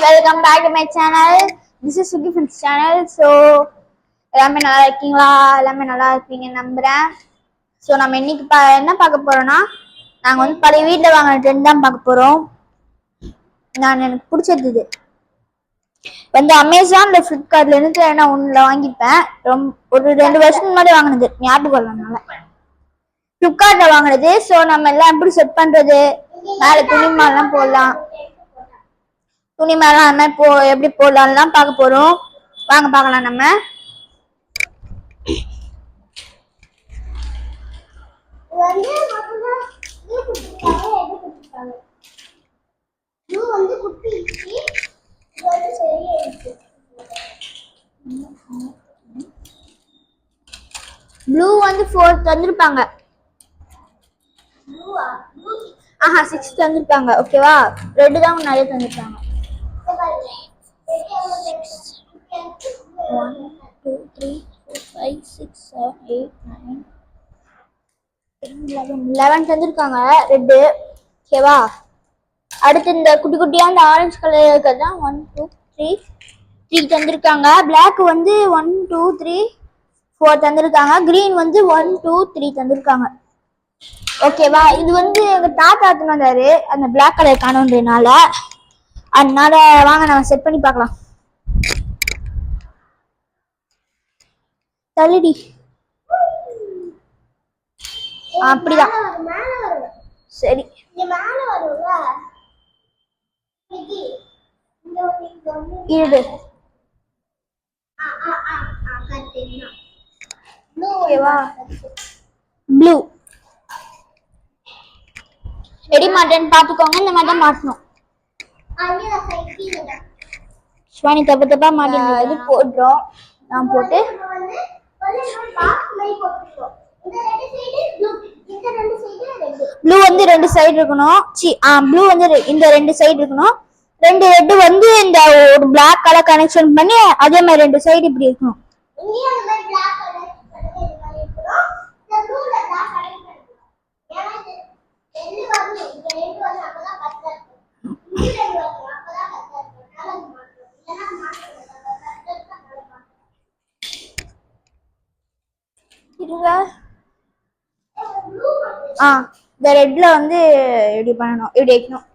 welcome back to my channel. This is Sugi Friends channel. So எல்லாமே நல்லா இருக்கீங்களா? எல்லாமே நல்லா இருப்பீங்கன்னு நம்புறேன். ஸோ நம்ம இன்னைக்கு என்ன பார்க்க போறோம்னா, நாங்கள் வந்து பழைய வீட்டில் வாங்கின ட்ரெண்ட் தான் பார்க்க போறோம். எனக்கு பிடிச்சது இது வந்து அமேசான்ல ஃப்ளிப்கார்ட்ல இருந்து நான் ஒன்றில் வாங்கிப்பேன். ஒரு 2 வருஷத்துக்கு முன்னாடி வாங்கினது, ஞாபகம் இல்லைனால ஃப்ளிப்கார்ட்ல வாங்கினது. ஸோ நம்ம எல்லாம் எப்படி செட் பண்றது, மேலே துணிமாலாம் போடலாம், துணி மேலாம் அந்த மாதிரி எப்படி போடலாம்லாம் பார்க்க போறோம். வாங்க பார்க்கலாம். நம்ம ப்ளூ வந்து 4 தந்திருப்பாங்க. 6 தந்திருப்பாங்க. ஓகேவா, ரெட் தான் நிறைய தந்திருப்பாங்க. 1 2 3 4 5 6 7 8 9 11 தந்திருக்காங்க ரெட்டு. ஓகேவா, அடுத்து இந்த குட்டி குட்டியா இந்த ஆரஞ்சு கலர் இருக்கிறது தான் 1 2 3 தந்திருக்காங்க. பிளாக் வந்து 1 2 3 4 தந்திருக்காங்க. கிரீன் வந்து 1 2 3 தந்திருக்காங்க. ஓகேவா, இது வந்து எங்க தாத்தா எடுத்துன்னு வந்தாரு அந்த பிளாக் கலர் காணுன்றதுனால. அதனால வாங்க நம்ம செட் பண்ணி பார்க்கலாம். தள்ளிடி, அப்படிதான் சரி. இரு, ஓகேவா, ப்ளூ எடி மாட்டேன்னு பாத்துக்கோங்க. இந்த மாதிரி தான் மாட்டணும். ஸ்வானி தப்பு தப்பா மாட்டிட்டு இது போடுறோம். நான் போட்டு ப்ளூ வந்து 2 சைடு இருக்கணும். ப்ளூ வந்து இந்த 2 சைடு இருக்கணும். 2 ரெட் வந்து இந்த ஒரு பிளாக் கலர் கனெக்ஷன் பண்ணி அதே மாதிரி 2 சைடு இப்படி இருக்கணும். இந்த ரெட்ல வந்து இப்படி பண்ணணும், இப்படி வைக்கணும்.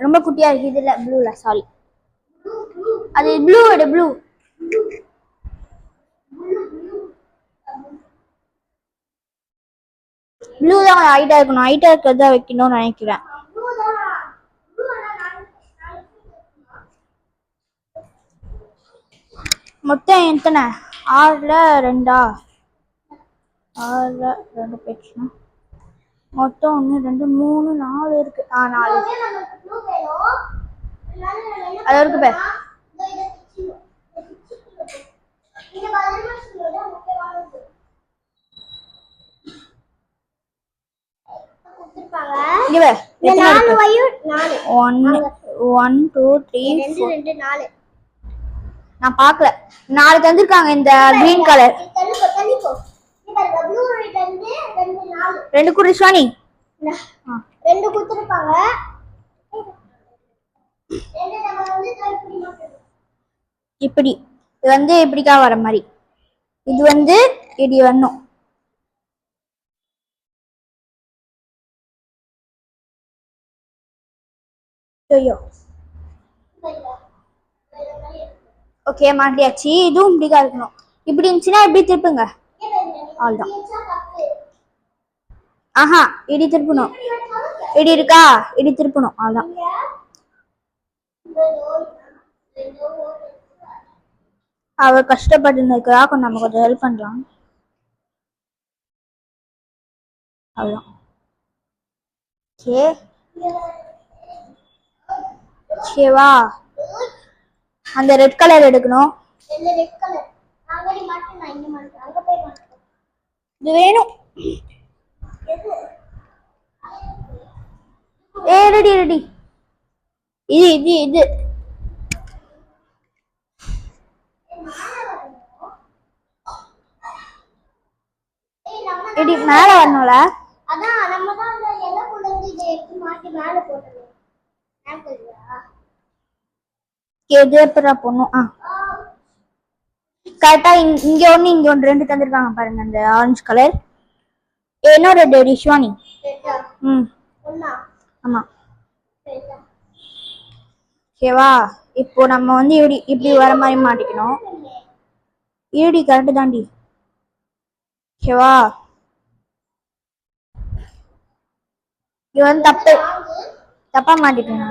ரொம்ப குட்டியா இருக்கு இதுல. ப்ளூல சாரி, அது ப்ளூ எடு, ப்ளூ ப்ளூ தான் ஹைட்டா இருக்கணும். ஹைட்டா இருக்கிறதா வைக்கணும்னு நினைக்கிறேன். மொத்தம் எத்தனை? 6ல 2 6ல 2 போயிடுச்சுன்னா மொத்தம் 1 2 3 4 இருக்கு. 4 அது இருக்கு பேர். நான் பாக்கல. 4 தந்திருக்காங்க இந்த கிரீன் கலர். 2 குடி ஸ்வானி, 2 குடுத்துருப்பாங்க. இப்படி இது வந்து இப்படிக்கா வர மாதிரி இது வந்து இப்படி வரணும். ஓகே, மாட்டியாச்சு. இதுவும் இப்படிக்கா இருக்கணும். இப்படி இருந்துச்சுன்னா இப்படி திருப்புங்க. அவ்வளவுதான். இடி திருப்பணும். இடி இருக்கா, இடி திருப்பணும். அவ்வளவுதான். அவ கஷ்டப்பட்டு இருக்கா, கொஞ்சம் நம்ம கொஞ்சம் ஹெல்ப் பண்ணலாம். அவ்வளவுதான். ஓகேவா, அந்த ரெட் கலர் எடுக்கணும். இது வேணும். Ready ready. இது இது இது மேல வரணும்ல. அதான் நம்ம தான் அந்த எல்லாம் எது எப்படா பொண்ணும் கரெக்டா இங்க ஒண்ணு ரெண்டு தந்திருக்காங்க பாருங்க அந்த ஆரஞ்சு கலர் என்னோட டேடி ஷிவானி ஆமா ஓகேவா இப்போ நம்ம வந்து இப்படி வர மாதிரி மாட்டிக்கணும் ஈடி கரெக்டு தாண்டி ஓகேவா இது வந்து தப்பா மாட்டிட்டேன்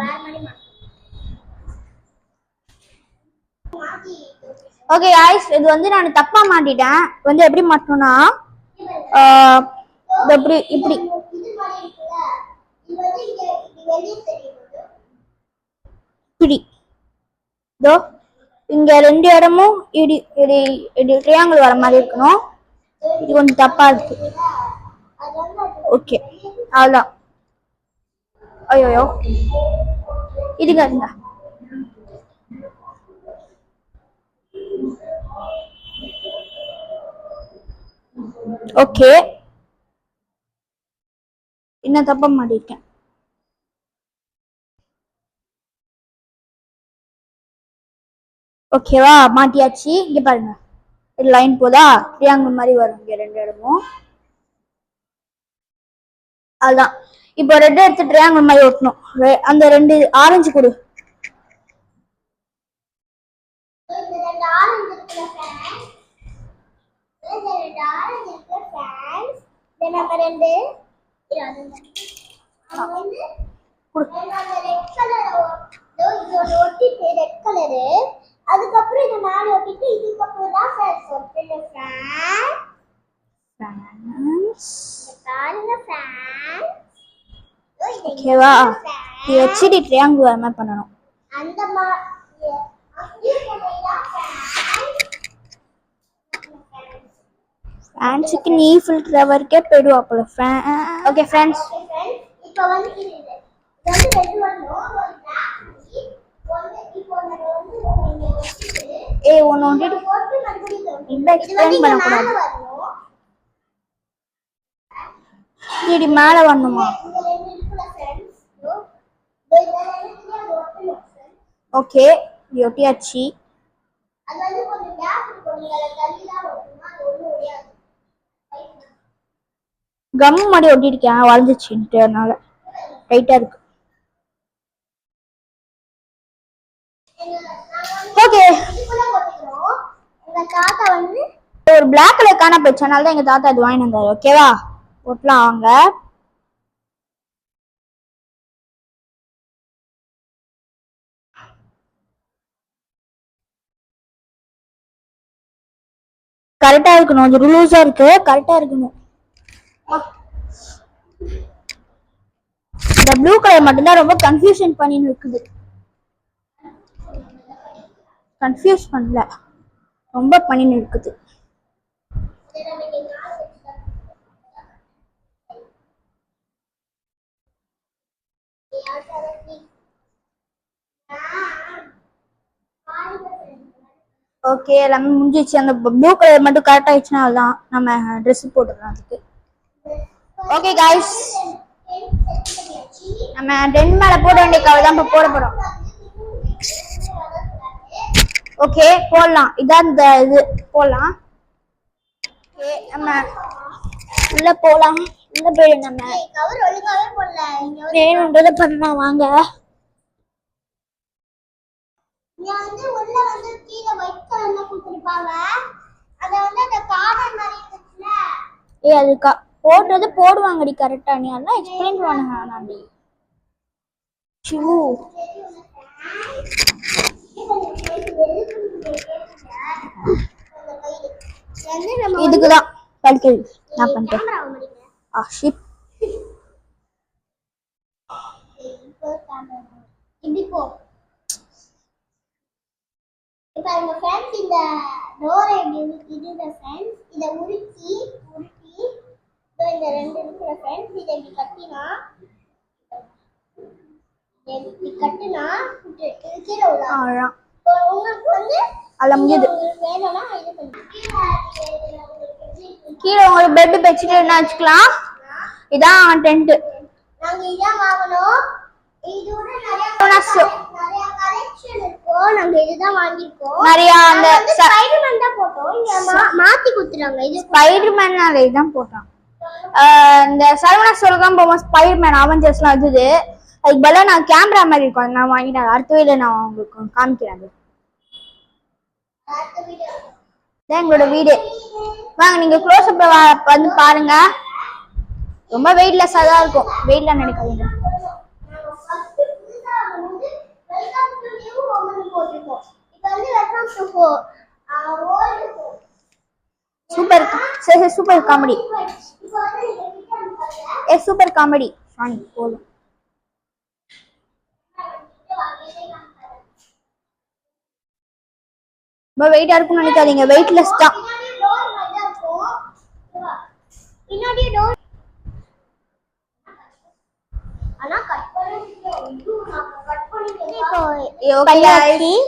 ஓகே गाइस இது வந்து நான் தப்பா மாட்டிட்டேன் வந்து எப்படி மாட்டணும்னா இப்படி இப்படி இப்படி இதோ இங்க ரெண்டு இடமும் இடி இடி இடி ட்ரையாங்கிள் வர மாதிரி இருக்கணும் இது கொஞ்சம் தப்பா இருக்கு ஓகே அவ்வளோதான் ஐயோ இதுங்க இருங்க ஓகே என்ன தப்பா மாட்டிருக்கேன் ஓகேவா மாட்டியாச்சு இங்க பாருங்க லைன் போதா ட்ரையாங்கிள் மாதிரி வரும் இங்க ரெண்டு இடமும் அதுதான் இப்போ ரெட் எடுத்து ட்ரையாங்கிள் மாதிரி ஒட்டணும் அந்த ரெண்டு ஆரஞ்சு கொடு அதுக்கப்புறம் இத மேல ஒட்டிட்டு இதுக்கப்புறம் தான் ஃபேன்ஸ் ஒட்டணும் ஓகேவா இது வச்சுட்டு ட்ரையாங்கிள் வர மாதிரி பண்ணணும் ஃபேன்ஸுக்கு நீ ஃபில்டர் வரைக்கே போயிடுவாப்புல ஓகே ஃப்ரெண்ட்ஸ் இப்போ வந்து இது ரெண்டு வரணும் ஒன்னு இந்த எக்ஸ்பிளைன் பண்ணக்கூடாது இது மேல வரணுமா ஓகே ஒட்டியாச்சு கம் மாதிரி ஒட்டிருக்கேன் வளைஞ்சிச்சுன்ட்டு அதனால டைட்டா இருக்கு ஓகே தாத்தா வந்து ஒரு பிளாக் கலர் காண போச்சனால தான் எங்க தாத்தா இது வாங்கி வந்தாரு ஓகேவா ஒட்டலாம் வாங்க கரெக்டா இருக்கணும் அது லூஸா இருக்கு கரெக்டா இருக்கணும் இந்த ப்ளூ கலர் மட்டும்தான் ரொம்ப கன்ஃபியூஷன் பண்ணின்னு இருக்குது கன்ஃபியூஸ் பண்ணல ரொம்ப பண்ணின்னு இருக்குது ஓகே எல்லாமே முடிஞ்சிச்சு அந்த ப்ளூ கலர் மட்டும் கரெக்ட் ஆயிடுச்சுன்னா அதுதான் நம்ம ட்ரெஸ் போட்டுக்கலாம் அதுக்கு ஓகே गाइस நம்ம 10 மேல போட வேண்டிய கவர் தான் இப்ப போட போறோம் ஓகே போடலாம் இதான் இந்த இது போடலாம் ஓகே நம்ம உள்ள போலாம் உள்ள போய் நம்ம கவர் ஒழுங்காவே போடல வேணும்ன்றத பண்ணலாம் வாங்க இங்க வந்து உள்ள வந்து கீழ ஒயிட் கலர்ல கொடுத்திருப்பாங்க அத வந்து அந்த கார்டன் மாதிரி இருக்குல அதுக்கு போடுறது போடுவாங்கடி கரெக்டா நீ அதான் எக்ஸ்பிளைன் பண்ணுங்க நான்டி இதுக்குதான் கல்கி நான் பண்ணிட்டேன் ஷிப் இப்படி போ இப்ப இந்த ஃப்ரெண்ட்ஸ் இந்த டோரை இதுல ஃப்ரெண்ட்ஸ் இத உருட்டி இந்த ரெண்டு இருக்கிற ஃப்ரெண்ட்ஸ் இதை இப்படி கட்டினா இப்படி கட்டினா கீழே விழலாம் உங்களுக்கு வந்து அலம்பியது வேணும்னா இது பண்ணி கீழே உங்களுக்கு பெட் பெட்ஷீட் என்ன வச்சுக்கலாம் இதான் டென்ட் நாங்க இதான் வாங்கணும் நிறைய அந்த ஸ்பைடர்மேன் தான் போட்டோம். இங்க மாத்தி குத்துறாங்க. இது ஸ்பைடர்மேன் தான் போட்டான். இந்த சரவணா ஸ்டோர் தான் போவோம். ஸ்பைடர்மேன் அவெஞ்சர்ஸ்லாம் இருக்குது. அதுக்கு பதிலாக நான் கேமரா மாதிரி இருக்கும் நான் வாங்கிட்டேன். அடுத்த வீடியோ நான் உங்களுக்கு காமிக்கிறேன். இதான் எங்களோட வீடு. வாங்க நீங்க க்ளோஸ் அப் வந்து பாருங்க. ரொம்ப வெயிட்லெஸ்ஸா தான் இருக்கும். வெயிட்ல நினைக்காதீங்க. Super super comedy. Super comedy போதும். ரொம்ப வெயிட்டா இருக்கும்னு நினைக்காதீங்க. வெயிட்லெஸ் தான்.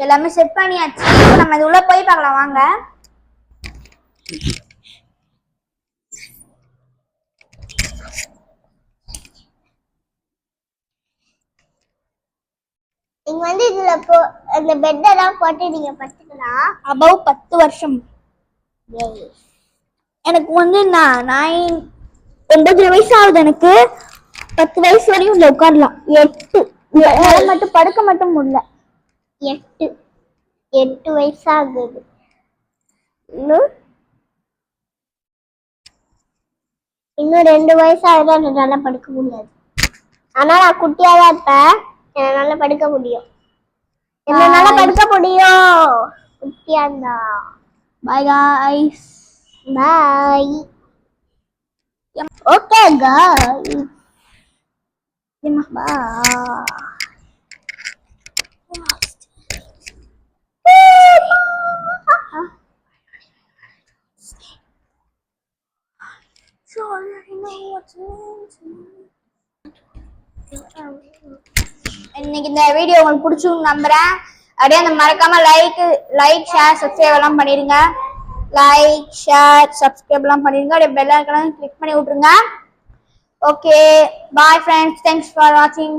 எல்லாமே செட் பண்ணியாச்சு. நம்ம இது உள்ள போய் பார்க்கலாம் வாங்க. நீங்க வந்து இதுல அந்த பெட் எல்லாம் போட்டு நீங்க படுத்துக்கலாம். அபவ் 10 வருஷம். எனக்கு வந்து 9 வயசு ஆகுது. எனக்கு 10 வயசு வரையும் உள்ள உட்காரலாம். 8 மட்டும் படுக்க மட்டும் முடியல. 8 வயசு ஆகுது. இன்னும் 2 வயசு ஆகுது. என்னால படுக்க முடியாது. ஆனா நான் குட்டியாதான் இருப்பேன். என்னால படுக்க முடியும். என்னால படுக்க முடியும். குட்டியா இருந்தா. Bye guys. Bye. Okay guys. Bye. இன்னைக்கு இந்த வீடியோ உங்களுக்கு பிடிச்சுன்னு நம்புறேன். அப்படியே அந்த மறக்காம லைக் ஷேர் சப்ஸ்கிரைப் எல்லாம் பண்ணிருங்க. லைக் ஷேர் சப்ஸ்கிரைப் எல்லாம் பண்ணிருங்க. அப்படியே பெல் ஐகானை கிளிக் பண்ணி விட்டுருங்க. Okay bye friends. Thanks for வாட்சிங்.